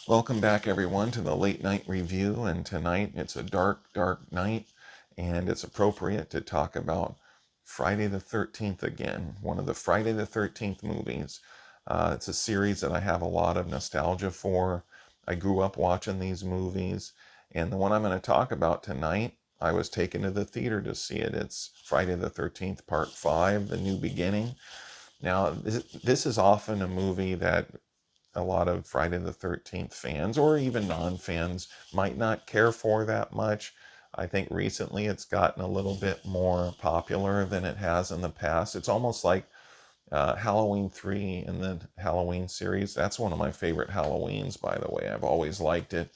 Welcome back, everyone, to the late night review. And tonight it's a dark, dark night, and it's appropriate to talk about Friday the 13th again, one of the Friday the 13th movies. It's a series that I have a lot of nostalgia for. I grew up watching these movies, and the one I'm going to talk about tonight, I was taken to the theater to see it. It's Friday the 13th, Part 5, The New Beginning. Now, this is often a movie that a lot of Friday the 13th fans or even non-fans might not care for that much. I think recently it's gotten a little bit more popular than it has in the past. It's almost like Halloween 3 in the Halloween series. That's one of my favorite Halloweens, by the way. I've always liked it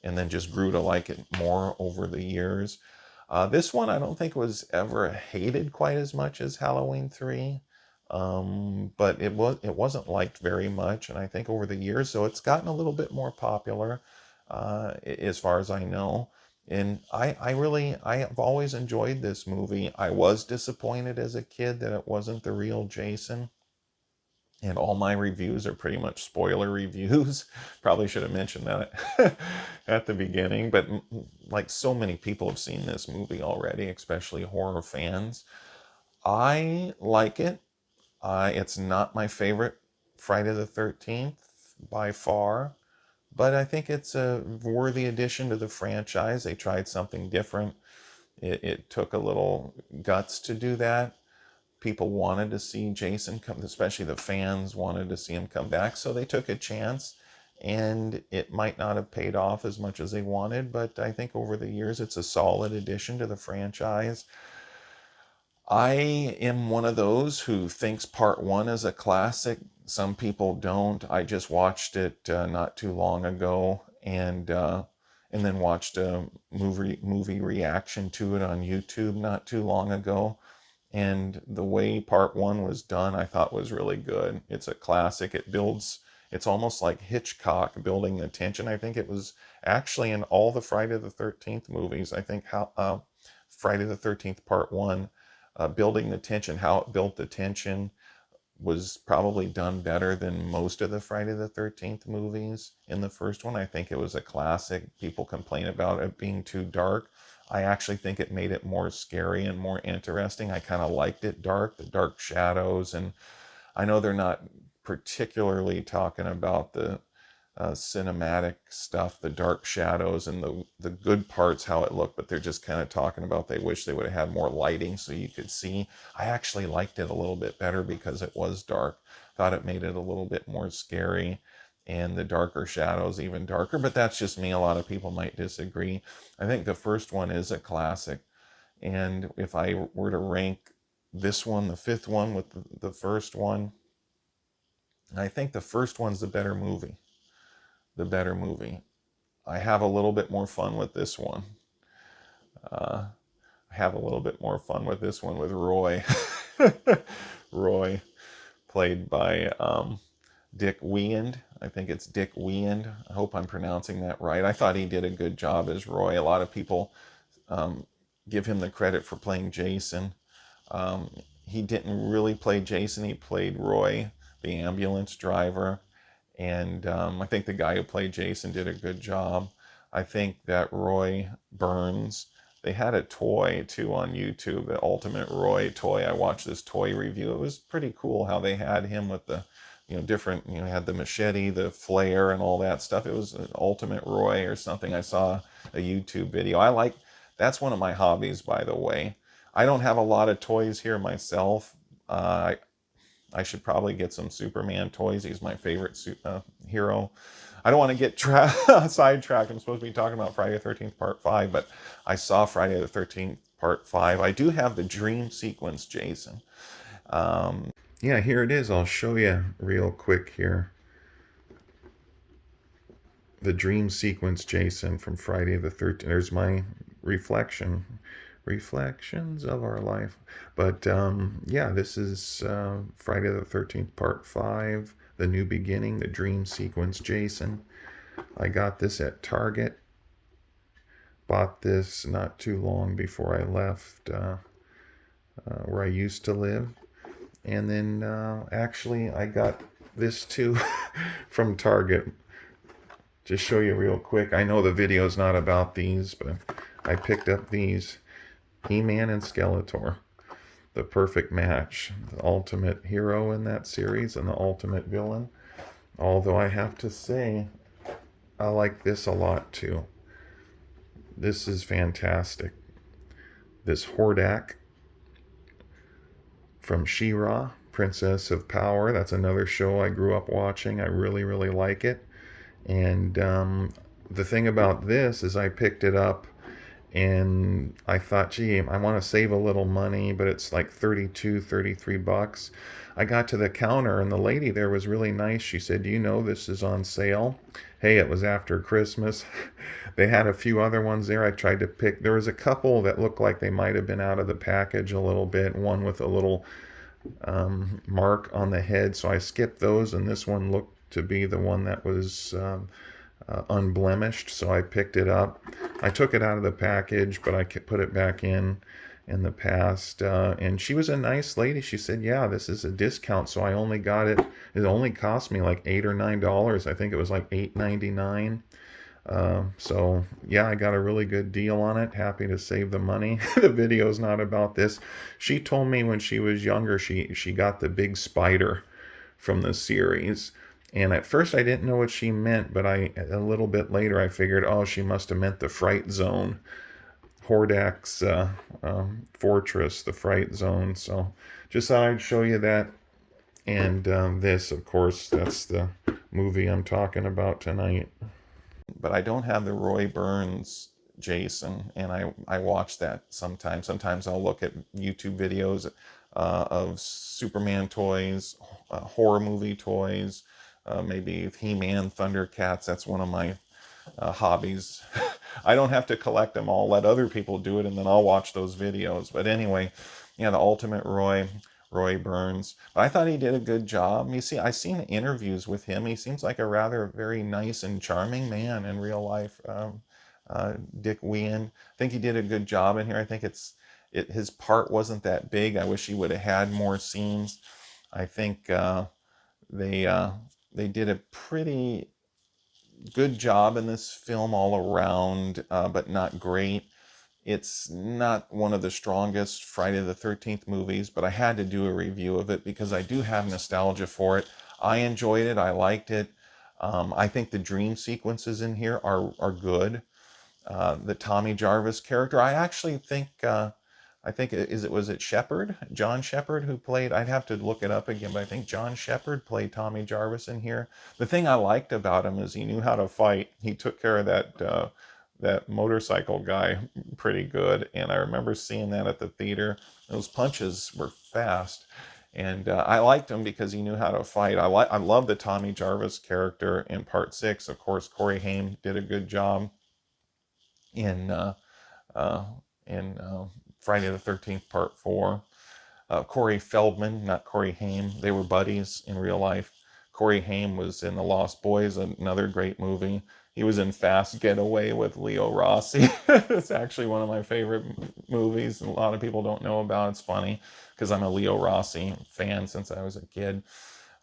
and then just grew to like it more over the years. This one I don't think was ever hated quite as much as Halloween 3. But it wasn't liked very much, and I think over the years, so it's gotten a little bit more popular, as far as I know. And I have always enjoyed this movie. I was disappointed as a kid that it wasn't the real Jason, and all my reviews are pretty much spoiler reviews. Probably should have mentioned that at the beginning, but like so many people have seen this movie already, especially horror fans. I like it. It's not my favorite Friday the 13th by far, but I think it's a worthy addition to the franchise. They tried something different. It took a little guts to do that. People wanted to see Jason come, especially the fans wanted to see him come back, so they took a chance. And it might not have paid off as much as they wanted, but I think over the years it's a solid addition to the franchise. I am one of those who thinks part one is a classic. Some people don't. I just watched it not too long ago, and then watched a movie reaction to it on YouTube not too long ago. And the way part one was done, I thought was really good. It's a classic. It builds. It's almost like Hitchcock building the tension. I think it was actually in all the Friday the 13th movies. I think how Friday the 13th Part 1, building the tension, how it built the tension was probably done better than most of the Friday the 13th movies. In the first one, I think it was a classic. People complain about it being too dark. I actually think it made it more scary and more interesting. I kind of liked it dark, the dark shadows. And I know they're not particularly talking about the cinematic stuff, the dark shadows and the good parts, how it looked, but they're just kind of talking about they wish they would have had more lighting so you could see. I actually liked it a little bit better because it was dark. Thought it made it a little bit more scary and the darker shadows even darker, but that's just me. A lot of people might disagree. I think the first one is a classic. And if I were to rank this one, the fifth one, with the first one, I think the first one's the better movie. The better movie. I have a little bit more fun with this one. Uh, I have a little bit more fun with this one with Roy. Roy, played by Dick Weand. I think it's Dick Weand. I hope I'm pronouncing that right. I thought he did a good job as Roy. A lot of people um, give him the credit for playing Jason. Um, he didn't really play Jason. He played Roy, the ambulance driver. And I think the guy who played Jason did a good job. I think that Roy Burns, they had a toy too on YouTube, the Ultimate Roy toy. I watched this toy review. It was pretty cool how they had him with the, different, had the machete, the flare, and all that stuff. It was an Ultimate Roy or something. I saw a YouTube video. That's one of my hobbies, by the way. I don't have a lot of toys here myself. I should probably get some Superman toys. He's my favorite hero. I don't want to get sidetracked. I'm supposed to be talking about Friday the 13th Part 5, but I saw Friday the 13th Part 5. I do have the dream sequence, Jason. Yeah, here it is. I'll show you real quick here. The dream sequence, Jason, from Friday the 13th. There's my reflection. Reflections of our life. But yeah, this is Friday the 13th, Part 5, The New Beginning, the dream sequence, Jason. I got this at Target. Bought this not too long before I left where I used to live. And then actually, I got this too from Target. just show you real quick. I know the video's not about these, but I picked up these. He-Man and Skeletor. The perfect match. The ultimate hero in that series and the ultimate villain. Although I have to say, I like this a lot too. This is fantastic. This Hordak from She-Ra, Princess of Power. That's another show I grew up watching. I really, really like it. And the thing about this is I picked it up and I thought, gee, I want to save a little money, but it's like 32, 33 bucks. I got to the counter and the lady there was really nice. She said, do you know this is on sale? Hey, it was after Christmas. They had a few other ones there. I tried to pick. There was a couple that looked like they might have been out of the package a little bit. One with a little mark on the head. So I skipped those, and this one looked to be the one that was unblemished. So I picked it up. I took it out of the package, but I put it back in the past. And she was a nice lady. She said, yeah, this is a discount. So I only got it. It only cost me like $8 or $9. I think it was like $8.99. So yeah, I got a really good deal on it. Happy to save the money. The video's not about this. She told me when she was younger, she got the big spider from the series. And at first I didn't know what she meant, but a little bit later I figured, oh, she must have meant the Fright Zone. Hordak's fortress, the Fright Zone. So just thought I'd show you that. And this, of course, that's the movie I'm talking about tonight. But I don't have the Roy Burns Jason, and I watch that sometimes. Sometimes I'll look at YouTube videos of Superman toys, horror movie toys, maybe He-Man, Thundercats. That's one of my hobbies. I don't have to collect them all. Let other people do it, and then I'll watch those videos. But anyway, yeah, the Ultimate Roy Burns. But I thought he did a good job. You see, I've seen interviews with him. He seems like a rather very nice and charming man in real life. Dick Wien. I think he did a good job in here. I think his part wasn't that big. I wish he would have had more scenes. I think they they did a pretty good job in this film all around, but not great. It's not one of the strongest Friday the 13th movies, but I had to do a review of it because I do have nostalgia for it. I enjoyed it. I liked it. I think the dream sequences in here are good. The Tommy Jarvis character, I actually think, was it Shepard? John Shepard who played, I'd have to look it up again, but I think John Shepard played Tommy Jarvis in here. The thing I liked about him is he knew how to fight. He took care of that motorcycle guy pretty good, and I remember seeing that at the theater. Those punches were fast, and I liked him because he knew how to fight. I love the Tommy Jarvis character in Part 6. Of course, Corey Haim did a good job in uh, Friday the 13th Part 4. Corey Feldman, not Corey Haim, they were buddies in real life. Corey Haim was in The Lost Boys, another great movie. He was in Fast Getaway with Leo Rossi. It's actually one of my favorite movies. A lot of people don't know about it. It's funny because I'm a Leo Rossi fan since I was a kid.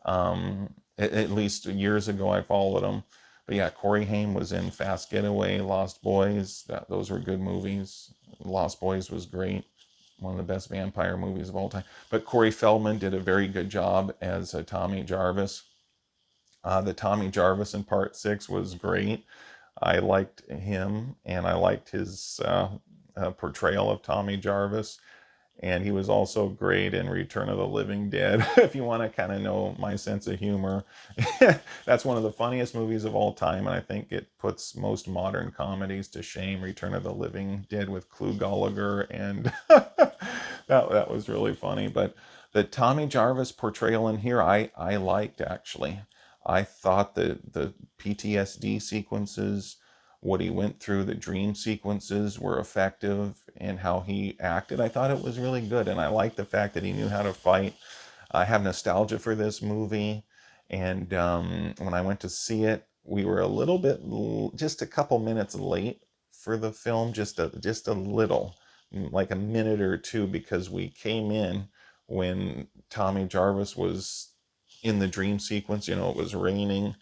At least years ago, I followed him. But yeah, Corey Haim was in Fast Getaway, Lost Boys. Those were good movies. Lost Boys was great. One of the best vampire movies of all time. But Corey Feldman did a very good job as Tommy Jarvis. The Tommy Jarvis in Part 6 was great. I liked him, and I liked his portrayal of Tommy Jarvis. And he was also great in Return of the Living Dead. If you want to kind of know my sense of humor, that's one of the funniest movies of all time. And I think it puts most modern comedies to shame. Return of the Living Dead with Clu Gallagher. And that was really funny. But the Tommy Jarvis portrayal in here, I liked actually. I thought the PTSD sequences, what he went through, the dream sequences were effective, and how he acted. I thought it was really good, and I liked the fact that he knew how to fight. I have nostalgia for this movie, and when I went to see it, we were a little bit, just a couple minutes late for the film, just a little, like a minute or two, because we came in when Tommy Jarvis was in the dream sequence. It was raining,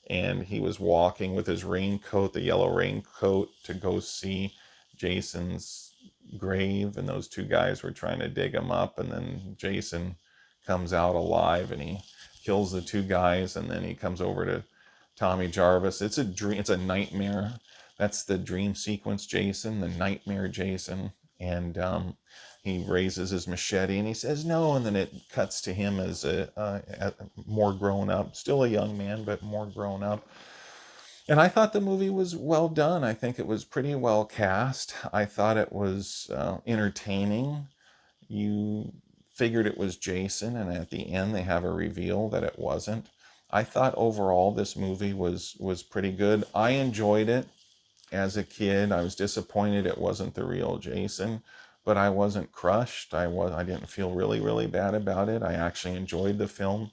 and he was walking with his raincoat, the yellow raincoat, to go see Jason's grave, and those two guys were trying to dig him up, and then Jason comes out alive and he kills the two guys, and then he comes over to Tommy Jarvis. It's a dream, it's a nightmare. That's the dream sequence Jason, the nightmare Jason. And he raises his machete and he says no, and then it cuts to him as a more grown up, still a young man, but more grown up. And I thought the movie was well done. I think it was pretty well cast. I thought it was entertaining. You figured it was Jason, and at the end they have a reveal that it wasn't. I thought overall this movie was pretty good. I enjoyed it as a kid. I was disappointed it wasn't the real Jason, but I wasn't crushed. I didn't feel really bad about it. I actually enjoyed the film,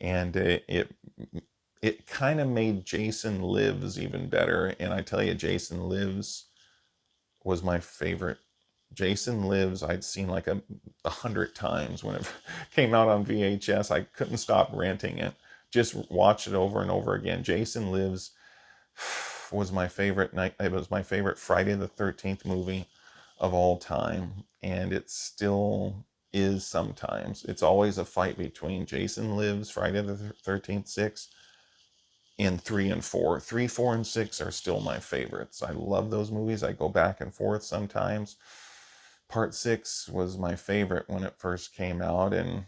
and it kind of made Jason Lives even better. And I tell you, Jason Lives was my favorite. Jason Lives, I'd seen like 100 times when it came out on VHS. I couldn't stop renting it. Just watch it over and over again. Jason Lives was my favorite night. It was my favorite Friday the 13th movie of all time, and it still is sometimes. It's always a fight between Jason Lives, Friday the 13th, 6, in 3 and 4. 3, 4, and 6 are still my favorites. I love those movies. I go back and forth sometimes. Part 6 was my favorite when it first came out, and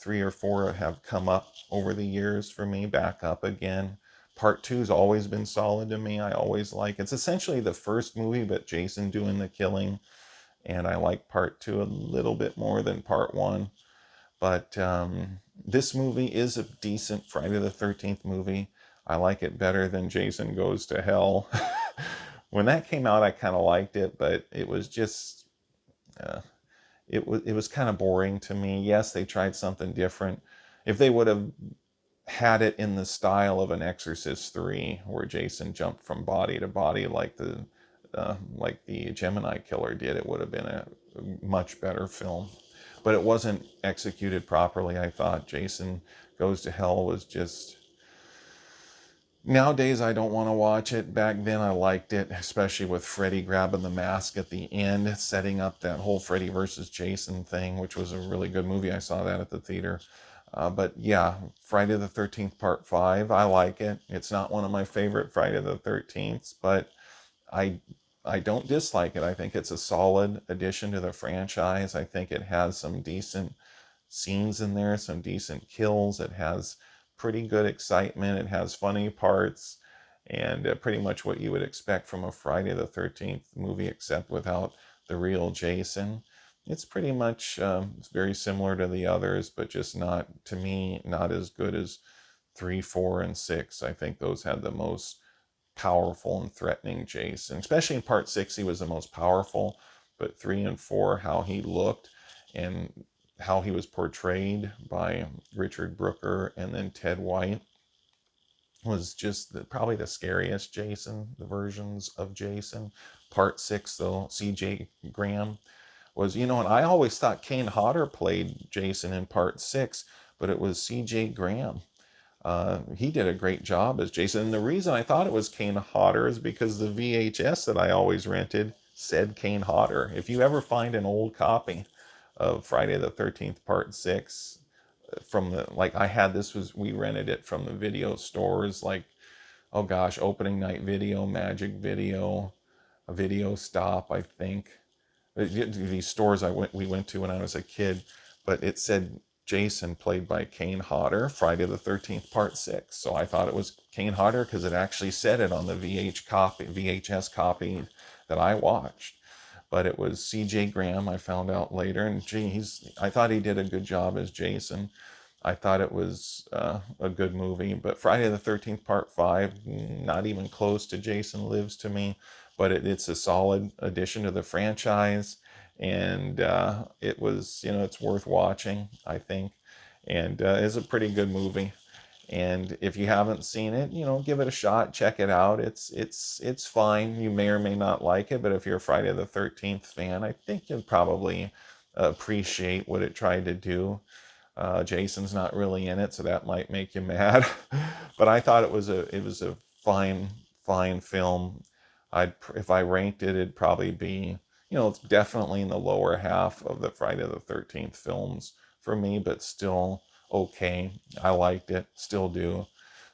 3 or 4 have come up over the years for me, back up again. Part 2's always been solid to me. I always like it's essentially the first movie, but Jason doing the killing, and I like Part 2 a little bit more than Part 1. But this movie is a decent Friday the 13th movie. I like it better than Jason Goes to Hell. When that came out, I kind of liked it, but it was just uh, it was kind of boring to me. Yes, they tried something different. If they would have had it in the style of an Exorcist 3, where Jason jumped from body to body like the Gemini Killer did, it would have been a much better film. But it wasn't executed properly. I thought Jason Goes to Hell was just, nowadays I don't want to watch it. Back then I liked it, especially with Freddy grabbing the mask at the end, setting up that whole Freddy versus Jason thing, which was a really good movie. I saw that at the theater. But yeah, Friday the 13th Part 5, I like it. It's not one of my favorite Friday the 13th, but I I don't dislike it. I think it's a solid addition to the franchise. I think it has some decent scenes in there, some decent kills. It has pretty good excitement. It has funny parts, and pretty much what you would expect from a Friday the 13th movie, except without the real Jason. It's pretty much it's very similar to the others, but just not, to me, not as good as 3, 4, and 6. I think those had the most powerful and threatening Jason. Especially in part 6, he was the most powerful, but 3 and 4, how he looked and how he was portrayed by Richard Brooker and then Ted White was just probably the scariest Jason, the versions of Jason. Part 6, though, C.J. Graham was, and I always thought Kane Hodder played Jason in part 6, but it was C.J. Graham. He did a great job as Jason. And the reason I thought it was Kane Hodder is because the VHS that I always rented said Kane Hodder. If you ever find an old copy of Friday the 13th Part 6, from the, like I had this, was, we rented it from the video stores, like, oh gosh, Opening Night Video, Magic Video, a Video Stop, I think. These stores we went to when I was a kid, but it said Jason played by Kane Hodder, Friday the 13th Part 6. So I thought it was Kane Hodder because it actually said it on the VHS copy that I watched. But it was C.J. Graham, I found out later, and gee, I thought he did a good job as Jason. I thought it was a good movie, but Friday the 13th Part 5, not even close to Jason Lives to me, but it's a solid addition to the franchise, and it was, it's worth watching, I think, and it's a pretty good movie. And if you haven't seen it, give it a shot, check it out. It's fine. You may or may not like it, but if you're a Friday the 13th fan, I think you'll probably appreciate what it tried to do. Jason's not really in it, so that might make you mad. But I thought it was a fine film. If I ranked it, it'd probably be, it's definitely in the lower half of the Friday the 13th films for me, but still okay. I liked it, still do.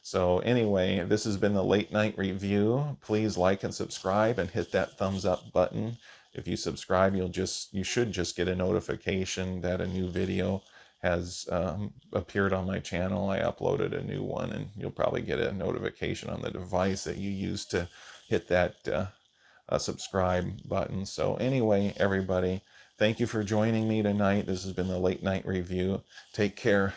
So anyway, this has been the Late Night Review. Please like and subscribe and hit that thumbs up button. If you subscribe, you should just get a notification that a new video has appeared on my channel. I uploaded a new one, and you'll probably get a notification on the device that you use to hit that subscribe button. So anyway, everybody, thank you for joining me tonight. This has been the Late Night Review. Take care.